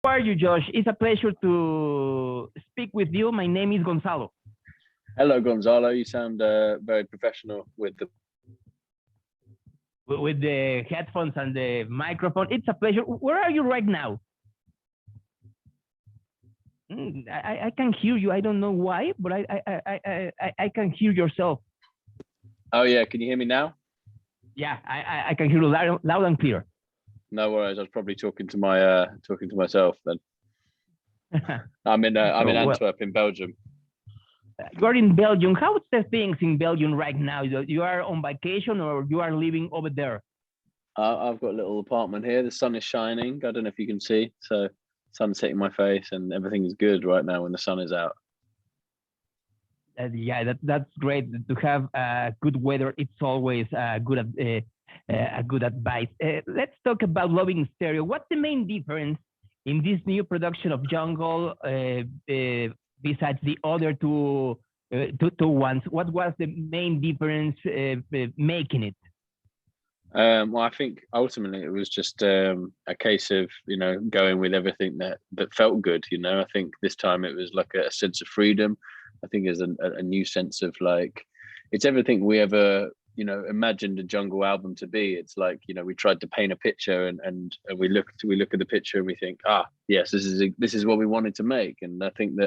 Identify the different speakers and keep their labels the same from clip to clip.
Speaker 1: How are you, Josh? It's a pleasure to speak with you. My name is Gonzalo.
Speaker 2: Hello, Gonzalo. You sound very professional with the.
Speaker 1: With the headphones and the microphone. It's a pleasure. Where are you right now? I can hear you. I don't know why, but I can hear yourself.
Speaker 2: Oh yeah, can you hear me now?
Speaker 1: Yeah, I can hear you loud and clear.
Speaker 2: No worries. I was probably talking to myself then. I'm in Antwerp in Belgium.
Speaker 1: You're in Belgium. How's the things in Belgium right now? You are on vacation or you are living over there?
Speaker 2: I've got a little apartment here. The sun is shining. I don't know if you can see. So sun's hitting my face and everything is good right now when the sun is out.
Speaker 1: Yeah, that's great to have good weather. It's always a good advice. Let's talk about Loving Stereo. What's the main difference in this new production of Jungle besides the other two ones? What was the main difference making it?
Speaker 2: Well, I think ultimately it was just a case of going with everything that felt good. I think this time it was like a sense of freedom. I think there's a new sense of like it's everything we ever imagined a Jungle album to be. It's like we tried to paint a picture and we look at the picture and we think, yes, this is what we wanted to make, and I think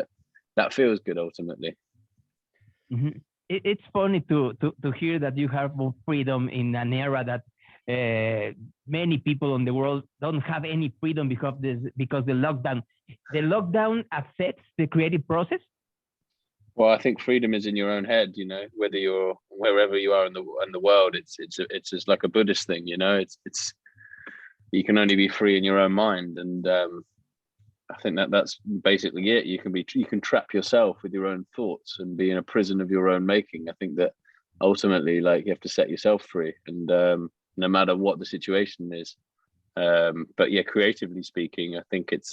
Speaker 2: that feels good ultimately.
Speaker 1: Mm-hmm. It's funny to hear that you have more freedom in an era that many people in the world don't have any freedom because the lockdown affects the creative process.
Speaker 2: Well, I think freedom is in your own head. Whether you're wherever you are in the world, it's just like a Buddhist thing. It's you can only be free in your own mind, and I think that's basically it. You can trap yourself with your own thoughts and be in a prison of your own making. I think that ultimately, like, you have to set yourself free, and no matter what the situation is. But yeah, creatively speaking, I think it's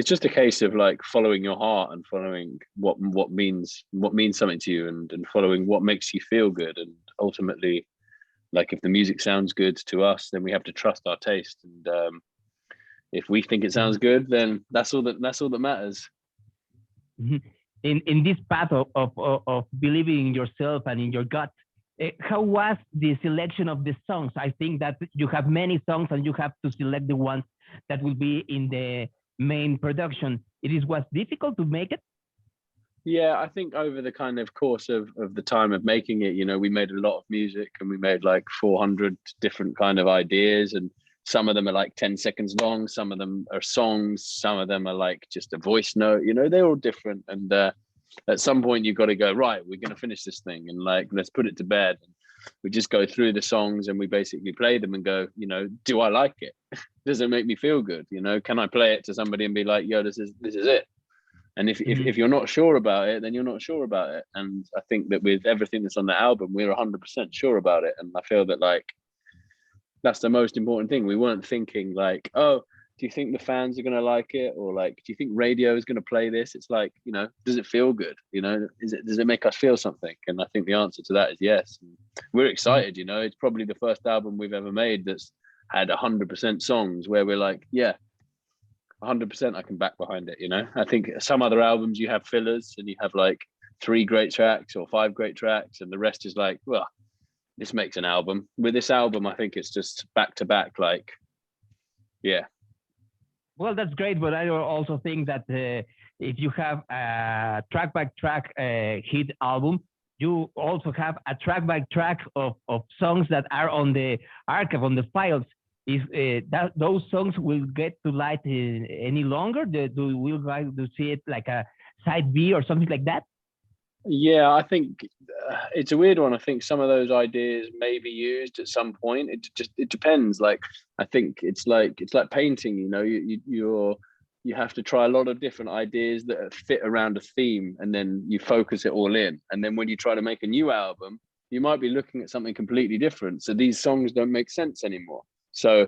Speaker 2: just a case of like following your heart and following what means something to you, and following what makes you feel good. And ultimately, like, if the music sounds good to us, then we have to trust our taste. And if we think it sounds good, then that's all that matters.
Speaker 1: In this path of believing in yourself and in your gut, how was the selection of the songs? I think that you have many songs and you have to select the ones that will be in the main production. Was difficult to make it?
Speaker 2: Yeah, I think over the kind of course of the time of making it, we made a lot of music, and we made like 400 different kind of ideas, and some of them are like 10 seconds long, some of them are songs, some of them are like just a voice note. They're all different, and at some point you've got to go, right, we're going to finish this thing, and like, let's put it to bed. And we just go through the songs and we basically play them and go, do I like it? Does it make me feel good? Can I play it to somebody and be like, yo, this is it? And if you're not sure about it, then you're not sure about it. And I think that with everything that's on the album, we're 100% sure about it. And I feel that, like, that's the most important thing. We weren't thinking like, oh, do you think the fans are going to like it? Or like, do you think radio is going to play this? It's like, does it feel good? Does it make us feel something? And I think the answer to that is yes. And we're excited. It's probably the first album we've ever made that's had 100% songs where we're like, yeah, 100% I can back behind it. I think some other albums you have fillers and you have like 3 great tracks or 5 great tracks, and the rest is like, well, this makes an album. With this album, I think it's just back to back, like, yeah.
Speaker 1: Well, that's great, but I also think that if you have a track by track hit album, you also have a track by track of songs that are on the archive, on the files. If those songs will get to light any longer, do we like to see it like a side B or something like that?
Speaker 2: Yeah, I think it's a weird one. I think some of those ideas may be used at some point. It depends. Like, I think it's like painting. You have to try a lot of different ideas that fit around a theme, and then you focus it all in. And then when you try to make a new album, you might be looking at something completely different. So these songs don't make sense anymore. So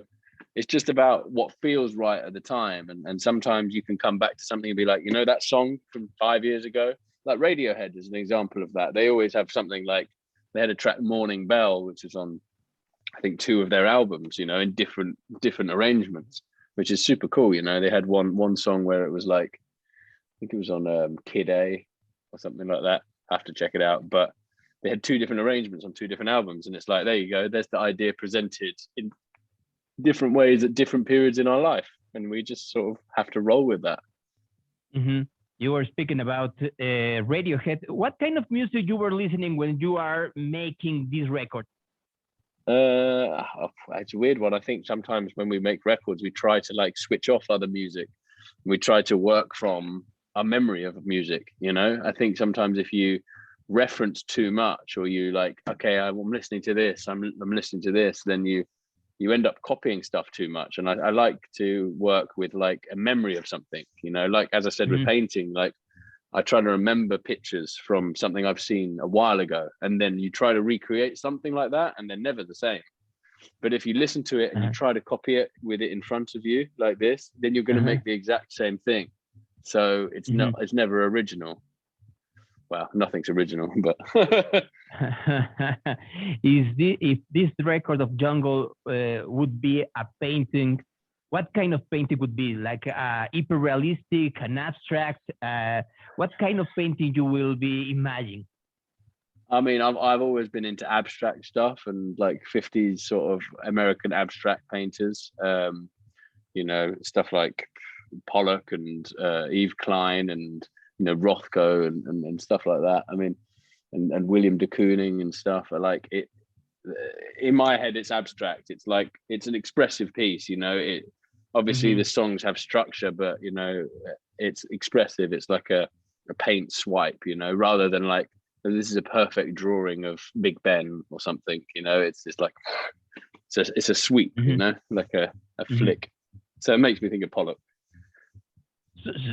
Speaker 2: it's just about what feels right at the time. And sometimes you can come back to something and be like, that song from 5 years ago, like Radiohead is an example of that. They always have something like, they had a track Morning Bell, which is on, I think, 2 of their albums, in different arrangements. which is super cool. You know, they had one song where it was like, I think it was on Kid A or something like that. I have to check it out, but they had 2 different arrangements on 2 different albums, and it's like, there you go. There's the idea presented in different ways at different periods in our life, and we just sort of have to roll with that.
Speaker 1: Mm-hmm. You were speaking about Radiohead. What kind of music you were listening when you are making this record?
Speaker 2: It's a weird one. I think sometimes when we make records, we try to like switch off other music. We try to work from our memory of music. You know, I think sometimes if you reference too much, or you like, okay, I'm listening to this, I'm listening to this, then you end up copying stuff too much. And I like to work with like a memory of something, you know, like, as I said, with painting, like I try to remember pictures from something I've seen a while ago, and then you try to recreate something like that, and they're never the same. But if you listen to it and you try to copy it with it in front of you like this, then you're going to make the exact same thing. So it's it's never original. Well, nothing's original, but
Speaker 1: if this record of Jungle would be a painting, what kind of painting would be? Like hyper realistic, an abstract? What kind of painting you will be imagining?
Speaker 2: I mean, I've always been into abstract stuff and like 50s sort of American abstract painters. You know, stuff like Pollock and Yves Klein and, you know, Rothko and stuff like that. I mean, and William de Kooning and stuff. I like it. In my head, it's abstract. It's like, it's an expressive piece, you know. It obviously the songs have structure, but you know, it's expressive. It's like a paint swipe, you know, rather than like, this is a perfect drawing of Big Ben or something, you know. It's just like, it's a sweep, you know, like a flick. So it makes me think of Pollock.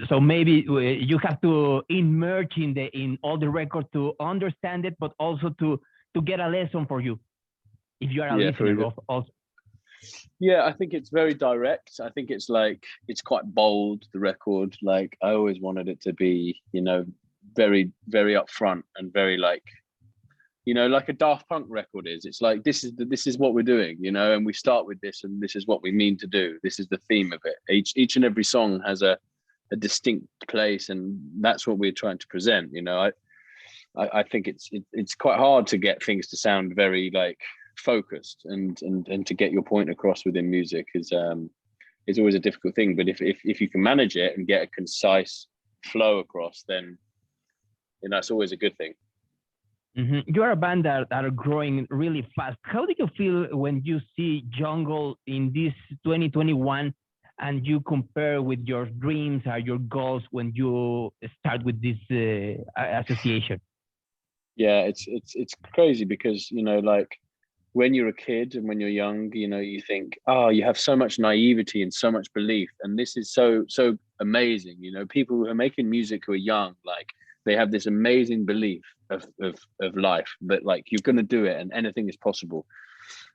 Speaker 1: So maybe you have to immerse in all the record to understand it, but also to get a lesson for you, if you are a listener also.
Speaker 2: Yeah, I think it's very direct. I think it's like, it's quite bold, the record. Like I always wanted it to be, you know, very, very upfront and very like, you know, like a Daft Punk record is. It's like, this is what we're doing, you know, and we start with this, and this is what we mean to do. This is the theme of it. Each and every song has a distinct place, and that's what we're trying to present. You know, I think it's quite hard to get things to sound very like focused, and to get your point across within music is always a difficult thing. But if you can manage it and get a concise flow across, then you know, it's always a good thing.
Speaker 1: You are a band that are growing really fast. How do you feel when you see Jungle in this 2021, and you compare with your dreams or your goals when you start with this association?
Speaker 2: Yeah, it's crazy because, you know, like when you're a kid and when you're young, you know, you think, oh, you have so much naivety and so much belief, and this is so amazing. You know, people who are making music who are young, like they have this amazing belief of life, that like you're going to do it and anything is possible.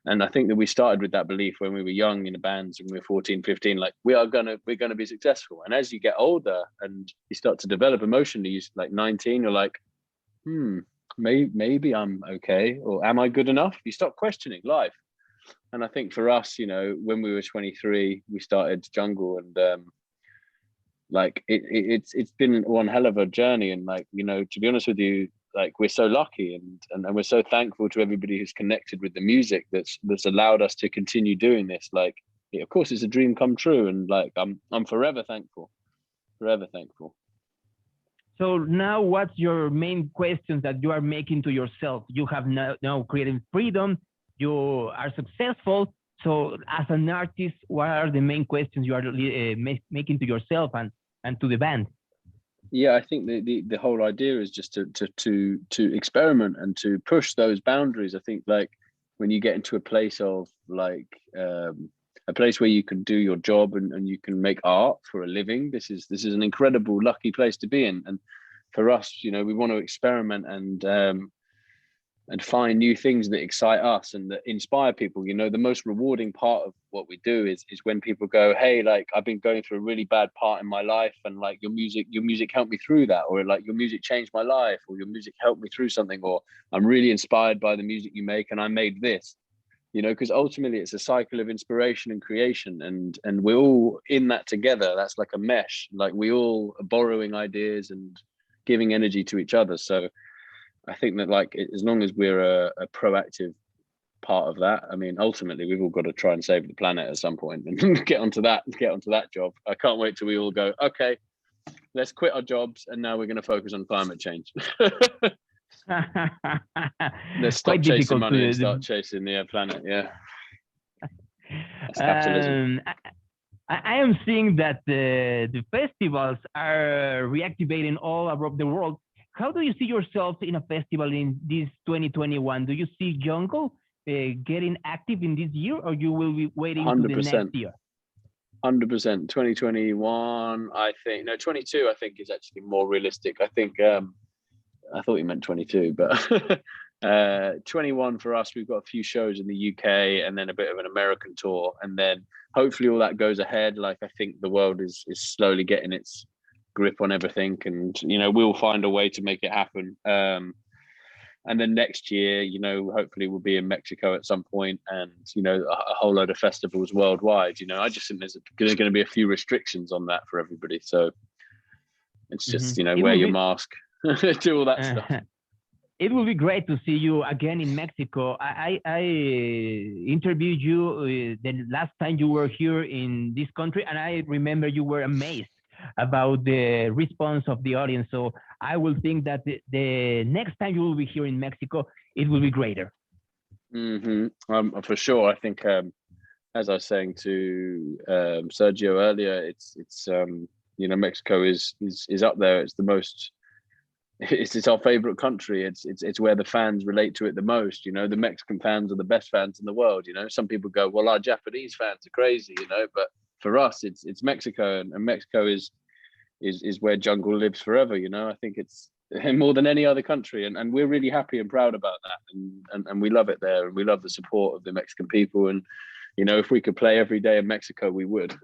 Speaker 2: And I think that we started with that belief when we were young in the bands, when we were 14, 15, like we're going to be successful. And as you get older and you start to develop emotionally, you like 19, you're like, maybe I'm okay, or am I good enough? You start questioning life. And I think for us, you know, when we were 23, we started Jungle, and like it's been one hell of a journey. And like, you know, to be honest with you, like we're so lucky, and we're so thankful to everybody who's connected with the music that's allowed us to continue doing this. Like, of course, it's a dream come true, and like I'm forever thankful.
Speaker 1: So now, what's your main questions that you are making to yourself? You have now created freedom. You are successful. So as an artist, what are the main questions you are making to yourself and to the band?
Speaker 2: Yeah, I think the whole idea is just to experiment and to push those boundaries. I think like when you get into a place of like a place where you can do your job and you can make art for a living, this is an incredible, lucky place to be in. And for us, you know, we want to experiment and find new things that excite us and that inspire people. You know, the most rewarding part of what we do is when people go, hey, like I've been going through a really bad part in my life, and like your music helped me through that, or like your music changed my life, or your music helped me through something, or I'm really inspired by the music you make and I made this. you know, because ultimately it's a cycle of inspiration and creation, and we're all in that together. That's like a mesh, like we all are borrowing ideas and giving energy to each other. So I think that, like, as long as we're a proactive part of that, I mean, ultimately we've all got to try and save the planet at some point and get onto that job. I can't wait till we all go, okay, let's quit our jobs and now we're going to focus on climate change. Let's stop
Speaker 1: Quite
Speaker 2: chasing
Speaker 1: difficult
Speaker 2: money
Speaker 1: to
Speaker 2: and start chasing the planet. Yeah, that's capitalism.
Speaker 1: I am seeing that the festivals are reactivating all around the world. How do you see yourself in a festival in this 2021? Do you see Jungle getting active in this year, or you will be waiting to the next year?
Speaker 2: 100%. 2021, I think. No, 22, I think, is actually more realistic. I think, I thought you meant 22, but 21 for us, we've got a few shows in the UK and then a bit of an American tour. And then hopefully all that goes ahead. Like, I think the world is slowly getting its grip on everything, and, you know, we'll find a way to make it happen. And then next year, you know, hopefully we'll be in Mexico at some point, and, you know, a whole load of festivals worldwide. You know, I just think there's going to be a few restrictions on that for everybody. So it's just, you know, wear your mask, do all that stuff.
Speaker 1: It will be great to see you again in Mexico. I interviewed you the last time you were here in this country, and I remember you were amazed about the response of the audience. So I will think that the next time you will be here in Mexico, it will be greater.
Speaker 2: For sure. I think, as I was saying to Sergio earlier, it's you know, Mexico is up there. It's the most. It's our favorite country. It's where the fans relate to it the most. You know, the Mexican fans are the best fans in the world. You know, some people go, well, our Japanese fans are crazy. You know, but for us, it's Mexico, and Mexico is where Jungle lives forever. You know, I think it's more than any other country, and we're really happy and proud about that, and we love it there, and we love the support of the Mexican people. And, you know, if we could play every day in Mexico, we would.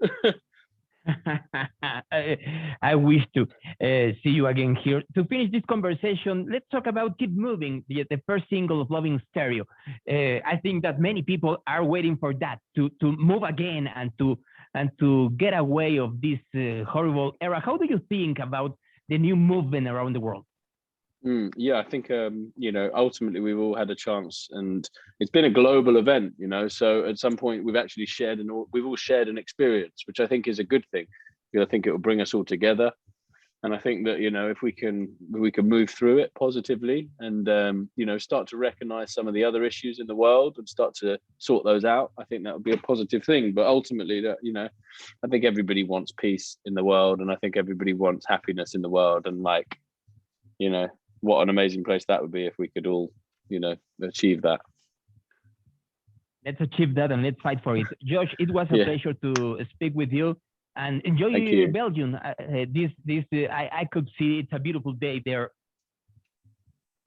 Speaker 1: I wish to see you again here. To finish this conversation, let's talk about Keep Moving, the first single of Loving Stereo. I think that many people are waiting for that, to move again and to get away of this horrible era. How do you think about the new movement around the world?
Speaker 2: Yeah, I think, you know, ultimately we've all had a chance, and it's been a global event, you know, so at some point we've actually we've all shared an experience, which I think is a good thing, because I think it will bring us all together. And I think that, you know, if we can move through it positively and, you know, start to recognize some of the other issues in the world and start to sort those out, I think that would be a positive thing. But ultimately, that, you know, I think everybody wants peace in the world, and I think everybody wants happiness in the world. And, like, you know, what an amazing place that would be if we could all, you know, achieve that.
Speaker 1: Let's achieve that, and let's fight for it. Josh, it was a pleasure to speak with you, and enjoy Belgium. I could see it's a beautiful day there.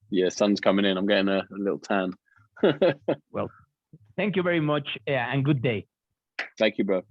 Speaker 2: Yeah, sun's coming in. I'm getting a little tan.
Speaker 1: Well, thank you very much, and good day.
Speaker 2: Thank you, bro.